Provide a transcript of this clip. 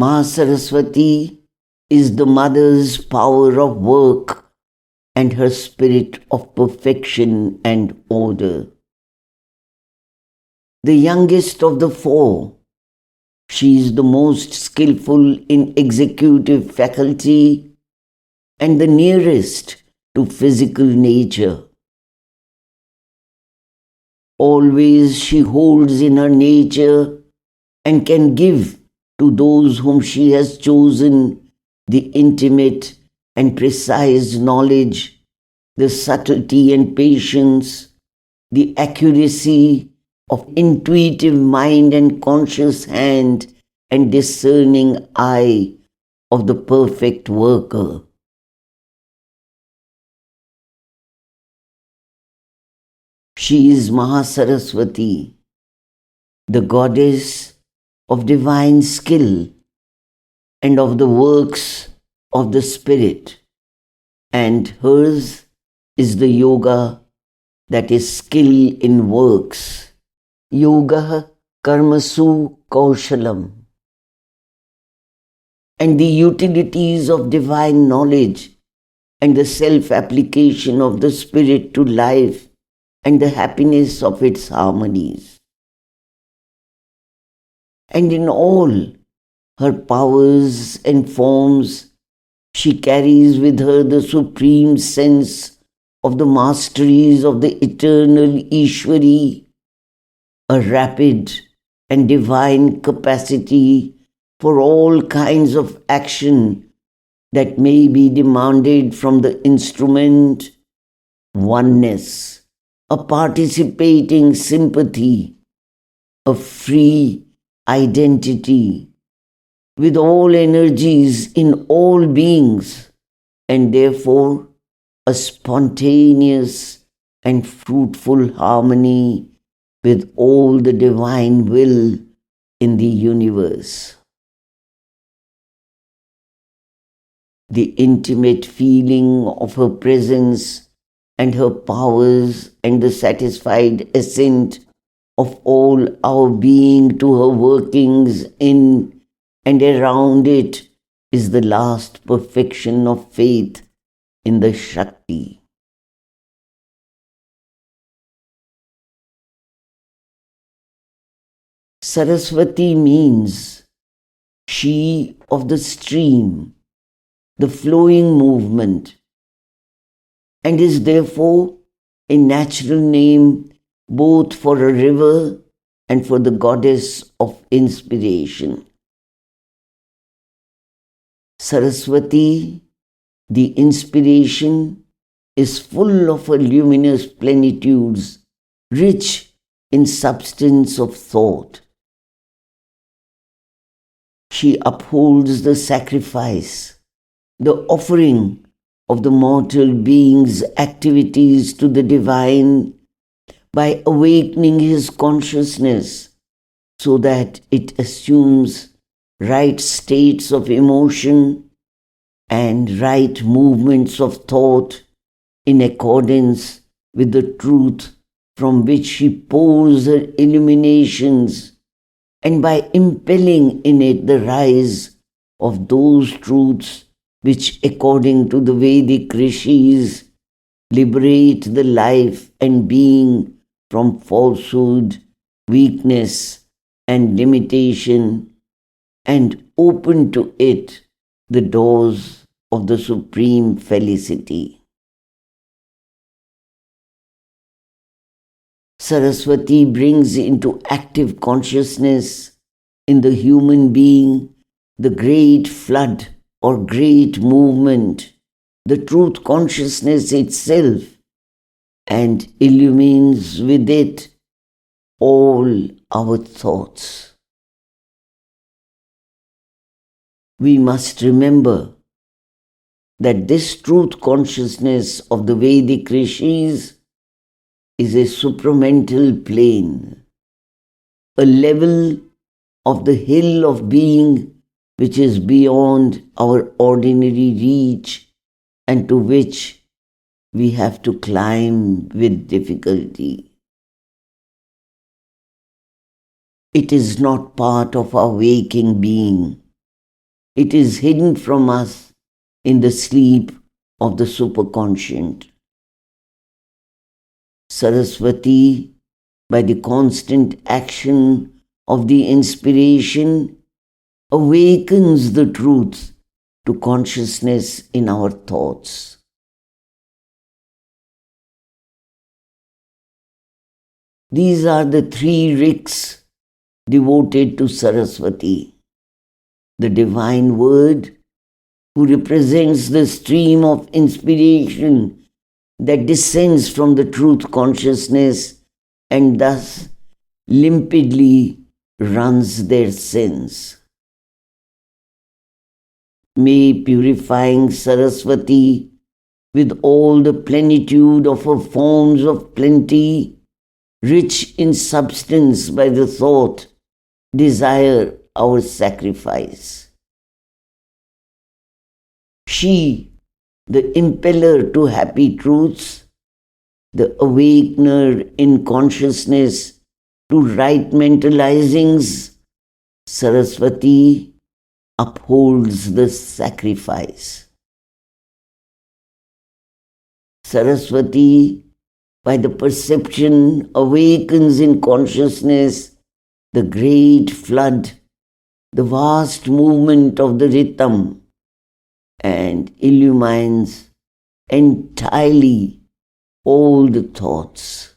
Mahasaraswati is the mother's power of work and her spirit of perfection and order. The youngest of the four, she is the most skillful in executive faculty and the nearest to physical nature. Always she holds in her nature and can give to those whom she has chosen the intimate and precise knowledge, the subtlety and patience, the accuracy of intuitive mind and conscious hand and discerning eye of the perfect worker. She is Mahasaraswati, the goddess of divine skill and of the works of the spirit, and hers is the yoga that is skill in works. Yoga karmasu kaushalam. And the utilities of divine knowledge and the self-application of the spirit to life and the happiness of its harmonies. And in all her powers and forms, she carries with her the supreme sense of the masteries of the eternal Ishwari, a rapid and divine capacity for all kinds of action that may be demanded from the instrument, oneness, a participating sympathy, a free identity with all energies in all beings, and therefore a spontaneous and fruitful harmony with all the divine will in the universe. The intimate feeling of her presence and her powers and the satisfied assent of all our being to her workings in and around it is the last perfection of faith in the Shakti. Saraswati means she of the stream, the flowing movement, and is therefore a natural name both for a river and for the goddess of inspiration. Saraswati, the inspiration, is full of her luminous plenitudes, rich in substance of thought. She upholds the sacrifice, the offering of the mortal being's activities to the divine by awakening his consciousness so that it assumes right states of emotion and right movements of thought in accordance with the truth from which she pours her illuminations, and by impelling in it the rise of those truths which, according to the Vedic rishis, liberate the life and being from falsehood, weakness, and limitation, and open to it the doors of the supreme felicity. Saraswati brings into active consciousness in the human being the great flood or great movement, the truth consciousness itself, and illumines with it all our thoughts. We must remember that this truth consciousness of the Vedic rishis is a supramental plane, a level of the hill of being which is beyond our ordinary reach and to which we have to climb with difficulty. It is not part of our waking being, It is hidden from us in the sleep of the superconscient. Saraswati, by the constant action of the inspiration, awakens the truth to consciousness in our thoughts. These are the three riks devoted to Saraswati, the divine word who represents the stream of inspiration that descends from the truth consciousness and thus limpidly runs their sins. May purifying Saraswati with all the plenitude of her forms of plenty, rich in substance by the thought, desire our sacrifice. She, the impeller to happy truths, the awakener in consciousness to right mentalizings, Saraswati upholds the sacrifice. Saraswati, by the perception, awakens in consciousness the great flood, the vast movement of the Ritam, and illumines entirely all the thoughts.